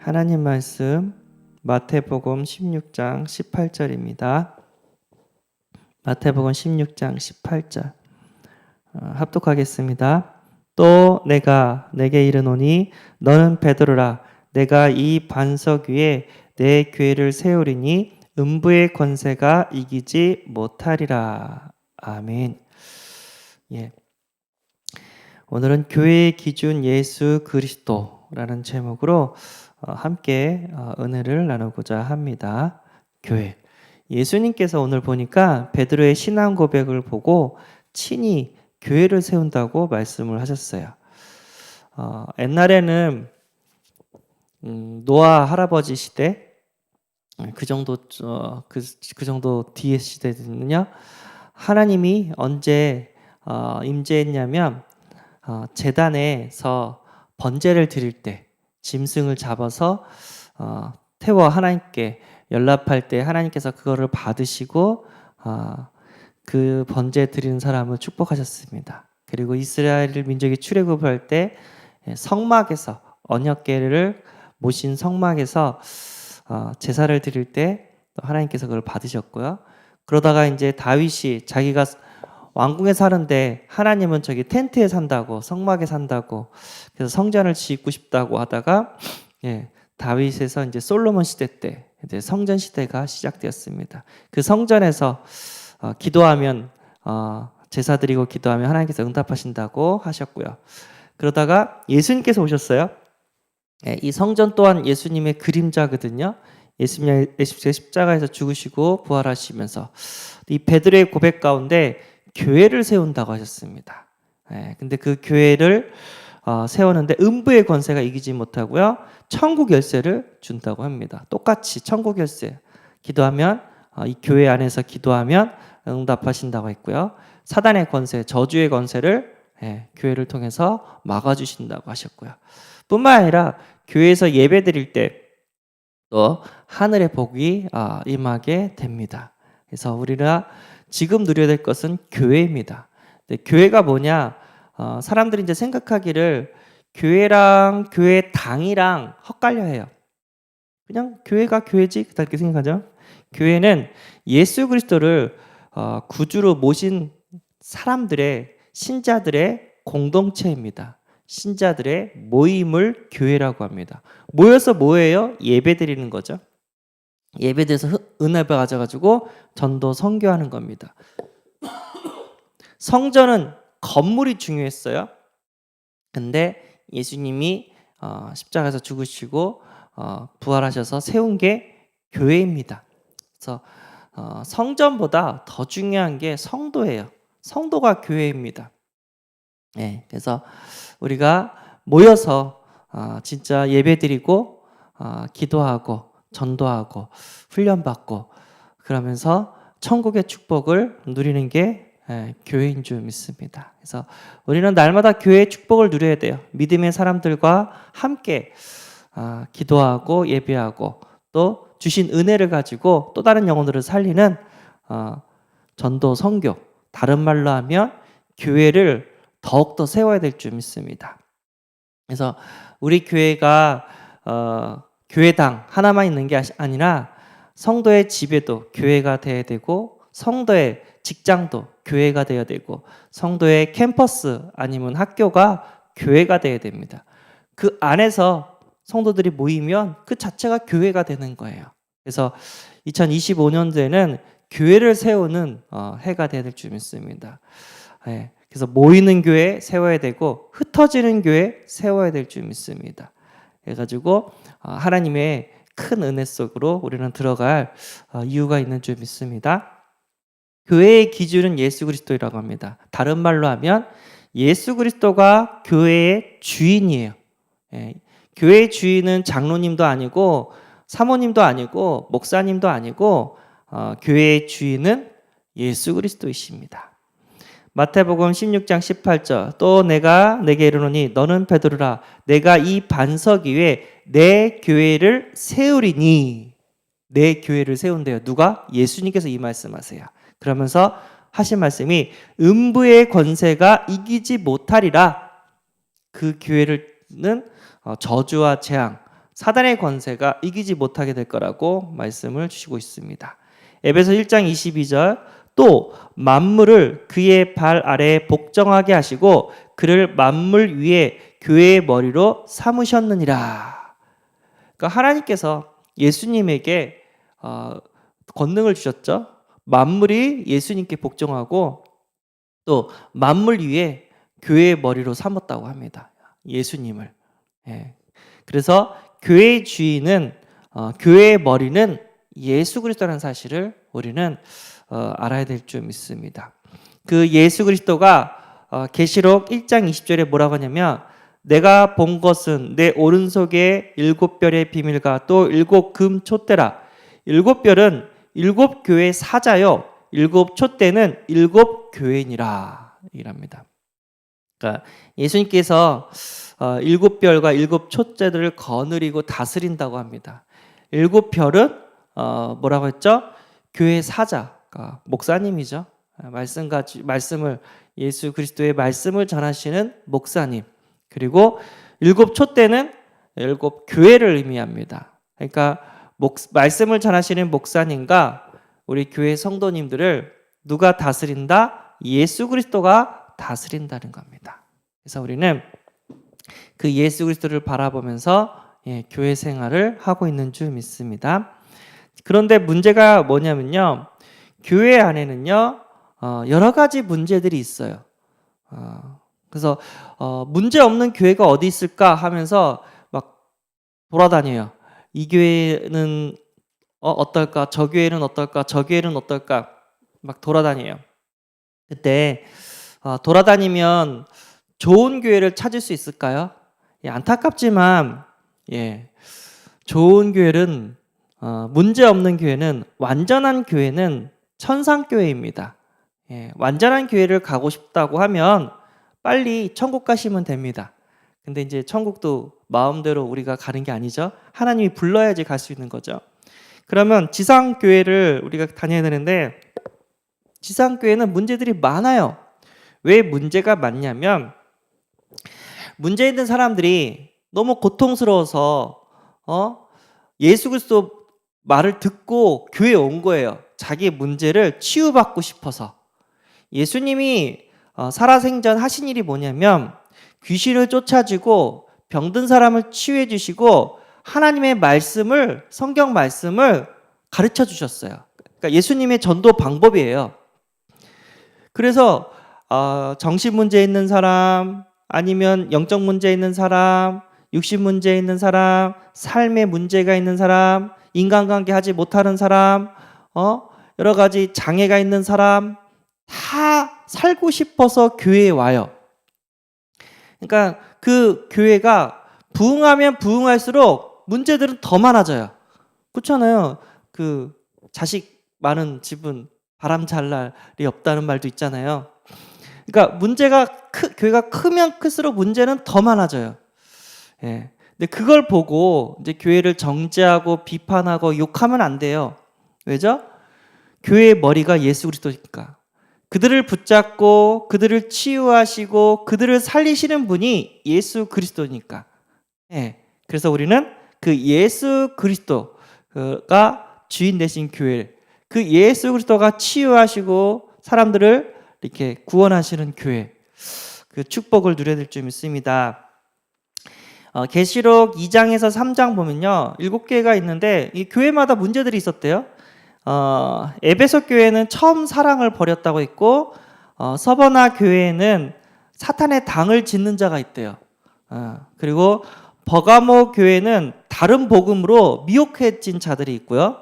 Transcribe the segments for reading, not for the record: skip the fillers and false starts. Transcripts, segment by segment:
하나님 말씀 마태복음 16장 18절입니다. 마태복음 16장 18절 합독하겠습니다. 또 내가 내게 이르노니 너는 베드로라. 내가 이 반석 위에 내 교회를 세우리니 음부의 권세가 이기지 못하리라. 아멘. 예. 오늘은 교회의 기준 예수 그리스도라는 제목으로 함께 은혜를 나누고자 합니다. 교회. 예수님께서 오늘 보니까 베드로의 신앙 고백을 보고 친히 교회를 세운다고 말씀을 하셨어요. 옛날에는 노아 할아버지 시대 그 정도 뒤의 시대는요. 하나님이 언제 임재했냐면 제단에서 번제를 드릴 때 짐승을 잡아서 태워 하나님께 연락할 때 하나님께서 그거를 받으시고 그 번제 드리는 사람을 축복하셨습니다. 그리고 이스라엘 민족이 출애굽을 할 때 성막에서 언약궤를 모신 성막에서 제사를 드릴 때 하나님께서 그걸 받으셨고요. 그러다가 이제 다윗이 자기가 왕궁에 사는데 하나님은 저기 텐트에 산다고, 성막에 산다고, 그래서 성전을 짓고 싶다고 하다가 다윗에서 이제 솔로몬 시대 때 이제 성전 시대가 시작되었습니다. 그 성전에서 기도하면 제사 드리고 기도하면 하나님께서 응답하신다고 하셨고요. 그러다가 예수님께서 오셨어요. 이 성전 또한 예수님의 그림자거든요. 예수님의 십자가에서 죽으시고 부활하시면서 이 베드로의 고백 가운데 교회를 세운다고 하셨습니다. 근데 그 교회를 세우는데 음부의 권세가 이기지 못하고요. 천국 열쇠를 준다고 합니다. 똑같이 천국 열쇠 기도하면 이 교회 안에서 기도하면 응답하신다고 했고요. 사단의 권세, 저주의 권세를 교회를 통해서 막아주신다고 하셨고요. 뿐만 아니라 교회에서 예배 드릴 때 또 하늘의 복이 임하게 됩니다. 그래서 우리가 지금 누려야 될 것은 교회입니다. 교회가 뭐냐? 사람들이 이제 생각하기를 교회랑 교회 당이랑 헛갈려 해요. 그냥 교회가 교회지 그렇게 생각하죠. 교회는 예수 그리스도를 구주로 모신 사람들의 신자들의 공동체입니다. 신자들의 모임을 교회라고 합니다. 모여서 뭐예요? 예배 드리는 거죠. 예배드려서 은혜 받아가지고 전도 선교하는 겁니다. 성전은 건물이 중요했어요. 근데 예수님이 십자가에서 죽으시고 부활하셔서 세운 게 교회입니다. 그래서 성전보다 더 중요한 게 성도예요. 성도가 교회입니다. 그래서 우리가 모여서 진짜 예배드리고 기도하고 전도하고 훈련받고 그러면서 천국의 축복을 누리는 게 교회인 줄 믿습니다. 그래서 우리는 날마다 교회의 축복을 누려야 돼요. 믿음의 사람들과 함께 기도하고 예배하고 또 주신 은혜를 가지고 또 다른 영혼들을 살리는 전도 선교, 다른 말로 하면 교회를 더욱더 세워야 될 줄 믿습니다. 그래서 우리 교회가 교회당 하나만 있는 게 아니라 성도의 집에도 교회가 돼야 되고 성도의 직장도 교회가 돼야 되고 성도의 캠퍼스 아니면 학교가 교회가 돼야 됩니다. 그 안에서 성도들이 모이면 그 자체가 교회가 되는 거예요. 그래서 2025년도에는 교회를 세우는 해가 돼야 될 줄 믿습니다. 그래서 모이는 교회 세워야 되고 흩어지는 교회 세워야 될 줄 믿습니다. 그래가지고 하나님의 큰 은혜 속으로 우리는 들어갈 이유가 있는 줄 믿습니다. 교회의 기준은 예수 그리스도라고 합니다. 다른 말로 하면 예수 그리스도가 교회의 주인이에요. 교회의 주인은 장로님도 아니고 사모님도 아니고 목사님도 아니고 교회의 주인은 예수 그리스도이십니다. 마태복음 16장 18절 또 내가 내게 이르노니 너는 베드로라 내가 이 반석 위에 내 교회를 세우리니 내 교회를 세운대요. 누가? 예수님께서 이 말씀하세요. 그러면서 하신 말씀이 음부의 권세가 이기지 못하리라. 그 교회는 저주와 재앙, 사단의 권세가 이기지 못하게 될 거라고 말씀을 주시고 있습니다. 에베소 1장 22절 또 만물을 그의 발 아래에 복종하게 하시고 그를 만물 위에 교회의 머리로 삼으셨느니라. 그러니까 하나님께서 예수님에게 권능을 주셨죠. 만물이 예수님께 복종하고 또 만물 위에 교회의 머리로 삼았다고 합니다. 예수님을. 예. 그래서 교회의 주인은 교회의 머리는 예수 그리스도라는 사실을 우리는 알아야 될 줄 믿습니다. 그 예수 그리스도가 계시록 1장 20절에 뭐라고 하냐면 내가 본 것은 내 오른손에 7별의 비밀과 또 7금 촛대라. 7별은 7교회 사자요 7촛대는 7교회니라 이랍니다. 그러니까 예수님께서 7별과 7촛대들을 거느리고 다스린다고 합니다. 7별은 뭐라고 했죠? 교회 사자, 목사님이죠. 말씀을 예수 그리스도의 말씀을 전하시는 목사님. 그리고 7촛대는 7교회를 의미합니다. 그러니까 말씀을 전하시는 목사님과 우리 교회 성도님들을 누가 다스린다? 예수 그리스도가 다스린다는 겁니다. 그래서 우리는 그 예수 그리스도를 바라보면서 교회 생활을 하고 있는 줄 믿습니다. 그런데 문제가 뭐냐면요. 교회 안에는요. 여러 가지 문제들이 있어요. 그래서 문제 없는 교회가 어디 있을까 하면서 막 돌아다녀요. 이 교회는 어떨까? 저 교회는 어떨까? 저 교회는 어떨까? 막 돌아다녀요. 그때 돌아다니면 좋은 교회를 찾을 수 있을까요? 안타깝지만 좋은 교회는 문제 없는 교회는 완전한 교회는 천상교회입니다. 완전한 교회를 가고 싶다고 하면 빨리 천국 가시면 됩니다. 근데 이제 천국도 마음대로 우리가 가는 게 아니죠. 하나님이 불러야지 갈 수 있는 거죠. 그러면 지상교회를 우리가 다녀야 되는데 지상교회는 문제들이 많아요. 왜 문제가 많냐면 문제 있는 사람들이 너무 고통스러워서 예수 그리스도 말을 듣고 교회에 온 거예요. 자기의 문제를 치유받고 싶어서. 예수님이 살아생전 하신 일이 뭐냐면 귀신을 쫓아주고 병든 사람을 치유해 주시고 하나님의 말씀을 성경 말씀을 가르쳐 주셨어요. 그러니까 예수님의 전도 방법이에요. 그래서 정신 문제 있는 사람 아니면 영적 문제 있는 사람 육신 문제 있는 사람 삶의 문제가 있는 사람 인간관계 하지 못하는 사람 여러 가지 장애가 있는 사람 다 살고 싶어서 교회에 와요. 그러니까 그 교회가 부흥하면 부흥할수록 문제들은 더 많아져요. 그렇잖아요. 그 자식 많은 집은 바람 잘 날이 없다는 말도 있잖아요. 그러니까 교회가 크면 클수록 문제는 더 많아져요. 근데 그걸 보고 이제 교회를 정죄하고 비판하고 욕하면 안 돼요. 왜죠? 교회의 머리가 예수 그리스도니까. 그들을 붙잡고 그들을 치유하시고 그들을 살리시는 분이 예수 그리스도니까. 그래서 우리는 그 예수 그리스도가 주인 되신 교회, 그 예수 그리스도가 치유하시고 사람들을 이렇게 구원하시는 교회, 그 축복을 누려야 될 줄 믿습니다. 계시록 2장에서 3장 보면요, 7개가 있는데 이 교회마다 문제들이 있었대요. 에베소 교회는 처음 사랑을 버렸다고 했고 서버나 교회에는 사탄의 당을 짓는 자가 있대요. 그리고 버가모 교회는 다른 복음으로 미혹해진 자들이 있고요.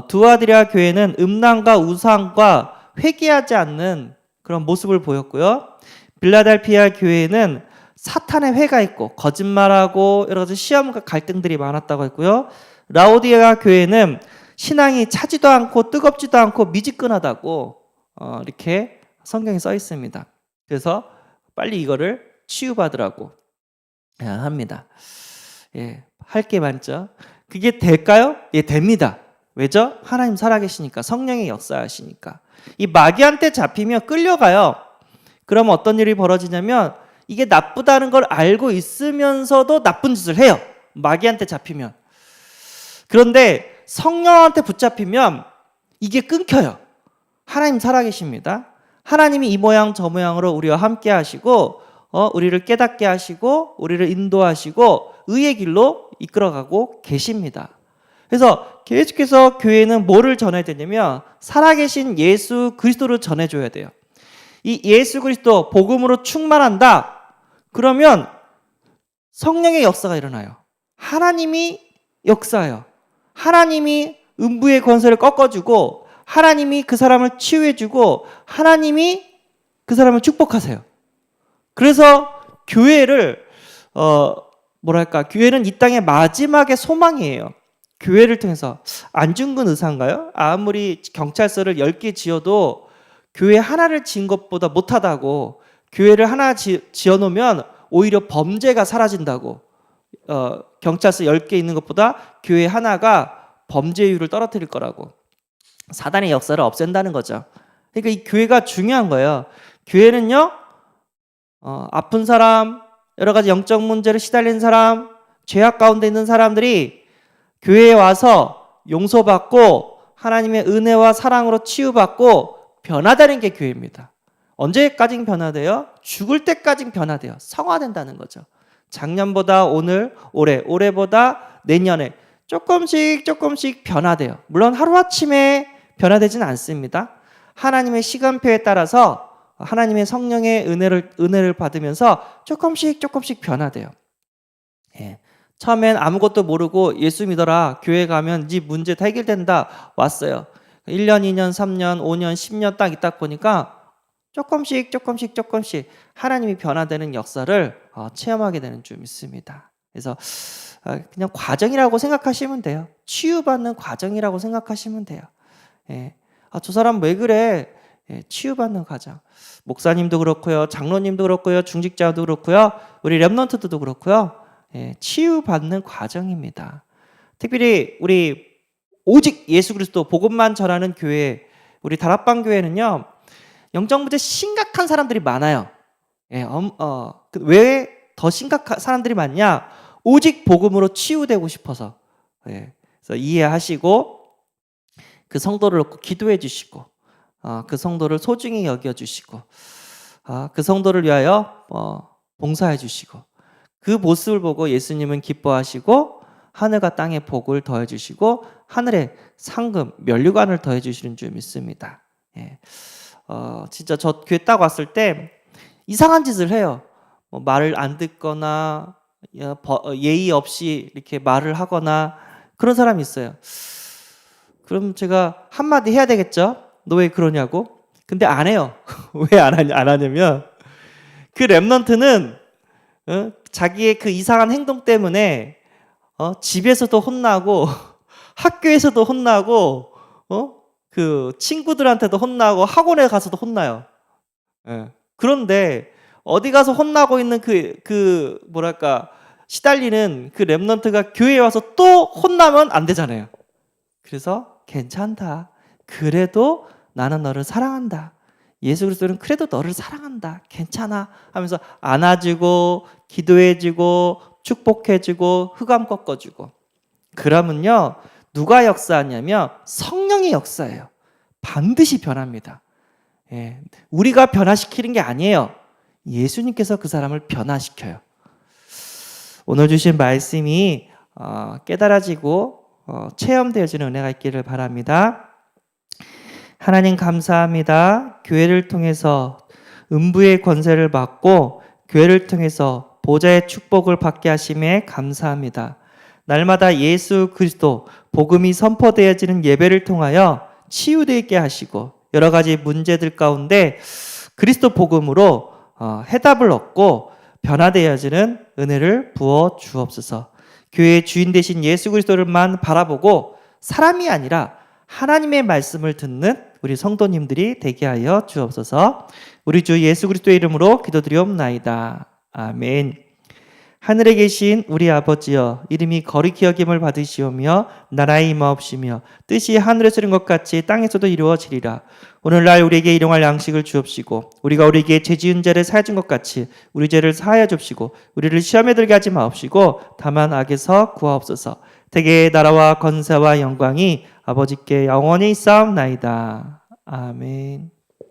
두아디라 교회는 음란과 우상과 회개하지 않는 그런 모습을 보였고요. 빌라델피아 교회는 사탄의 회가 있고 거짓말하고 여러 가지 시험과 갈등들이 많았다고 했고요. 라오디게아 교회는 신앙이 차지도 않고 뜨겁지도 않고 미지근하다고 이렇게 성경에 써 있습니다. 그래서 빨리 이거를 치유받으라고 합니다. 할 게 많죠. 그게 될까요? 됩니다. 왜죠? 하나님 살아계시니까, 성령이 역사하시니까. 이 마귀한테 잡히면 끌려가요. 그러면 어떤 일이 벌어지냐면 이게 나쁘다는 걸 알고 있으면서도 나쁜 짓을 해요. 마귀한테 잡히면. 그런데 성령한테 붙잡히면 이게 끊겨요. 하나님 살아계십니다. 하나님이 이 모양 저 모양으로 우리와 함께 하시고 우리를 깨닫게 하시고 우리를 인도하시고 의의 길로 이끌어가고 계십니다. 그래서 계속해서 교회는 뭐를 전해야 되냐면 살아계신 예수 그리스도를 전해줘야 돼요. 이 예수 그리스도 복음으로 충만한다. 그러면 성령의 역사가 일어나요. 하나님이 역사해요. 하나님이 음부의 권세를 꺾어주고 하나님이 그 사람을 치유해주고 하나님이 그 사람을 축복하세요. 그래서 교회를 교회는 이 땅의 마지막의 소망이에요. 교회를 통해서. 안중근 의사인가요? 아무리 경찰서를 10개 지어도 교회 하나를 지은 것보다 못하다고, 교회를 하나 지어놓으면 오히려 범죄가 사라진다고, 경찰서 10개 있는 것보다 교회 하나가 범죄율을 떨어뜨릴 거라고, 사단의 역사를 없앤다는 거죠. 그러니까 이 교회가 중요한 거예요. 교회는요, 아픈 사람, 여러 가지 영적 문제로 시달린 사람, 죄악 가운데 있는 사람들이 교회에 와서 용서받고 하나님의 은혜와 사랑으로 치유받고 변화되는 게 교회입니다. 언제까지 변화돼요? 죽을 때까지 변화돼요. 성화된다는 거죠. 작년보다 오늘, 올해보다 내년에 조금씩 변화돼요. 물론 하루아침에 변화되지는 않습니다. 하나님의 시간표에 따라서 하나님의 성령의 은혜를 받으면서 조금씩 변화돼요. 예. 처음엔 아무것도 모르고 예수 믿어라, 교회 가면 네 문제 다 해결된다 왔어요. 1년, 2년, 3년, 5년, 10년 딱 있다 보니까 조금씩 하나님이 변화되는 역사를 체험하게 되는 줄 믿습니다. 그래서 그냥 과정이라고 생각하시면 돼요. 치유받는 과정이라고 생각하시면 돼요. 예. 저 사람 왜 그래? 예, 치유받는 과정. 목사님도 그렇고요, 장로님도 그렇고요, 중직자도 그렇고요, 우리 렘넌트들도 그렇고요. 예, 치유받는 과정입니다. 특별히 우리 오직 예수 그리스도 복음만 전하는 교회, 우리 다락방 교회는요, 영적 문제 심각한 사람들이 많아요. 예, 왜 더 심각한 사람들이 많냐? 오직 복음으로 치유되고 싶어서. 예, 그래서 이해하시고 그 성도를 놓고 기도해 주시고, 그 성도를 소중히 여겨 주시고, 그 성도를 위하여 봉사해 주시고, 그 모습을 보고 예수님은 기뻐하시고 하늘과 땅에 복을 더해 주시고 하늘에 상금, 면류관을 더해 주시는 줄 믿습니다. 예. 진짜 저 교회 딱 왔을 때 이상한 짓을 해요. 말을 안 듣거나 예의 없이 이렇게 말을 하거나 그런 사람이 있어요. 그럼 제가 한마디 해야 되겠죠? 너 왜 그러냐고? 근데 안 해요. 왜 안 하냐면 그 렘넌트는 자기의 그 이상한 행동 때문에 집에서도 혼나고 학교에서도 혼나고 그 친구들한테도 혼나고 학원에 가서도 혼나요. 예. 그런데 어디 가서 혼나고 있는 시달리는 그 렘넌트가 교회에 와서 또 혼나면 안 되잖아요. 그래서 괜찮다. 그래도 나는 너를 사랑한다. 예수 그리스도는 그래도 너를 사랑한다. 괜찮아 하면서 안아주고 기도해주고 축복해주고 흑암 꺾어주고. 그러면요, 누가 역사하냐면 성령의 역사예요. 반드시 변합니다. 예, 우리가 변화시키는 게 아니에요. 예수님께서 그 사람을 변화시켜요. 오늘 주신 말씀이 깨달아지고 체험되어지는 은혜가 있기를 바랍니다. 하나님 감사합니다. 교회를 통해서 음부의 권세를 받고 교회를 통해서 보좌의 축복을 받게 하심에 감사합니다. 날마다 예수 그리스도 복음이 선포되어지는 예배를 통하여 치유되게 하시고 여러 가지 문제들 가운데 그리스도 복음으로 해답을 얻고 변화되어지는 은혜를 부어 주옵소서. 교회의 주인 되신 예수 그리스도를만 바라보고 사람이 아니라 하나님의 말씀을 듣는 우리 성도님들이 되게 하여 주옵소서. 우리 주 예수 그리스도의 이름으로 기도드리옵나이다. 아멘. 하늘에 계신 우리 아버지여, 이름이 거룩히 여김을 받으시오며 나라의 임하옵시며 뜻이 하늘에서 이룬 것 같이 땅에서도 이루어지리라. 오늘날 우리에게 일용할 양식을 주옵시고 우리가 우리에게 죄 지은 자를 사하여 준 것 같이 우리 죄를 사하여 줍시고 우리를 시험에 들게 하지 마옵시고 다만 악에서 구하옵소서. 대개의 나라와 권세와 영광이 아버지께 영원히 있사옵나이다. 아멘.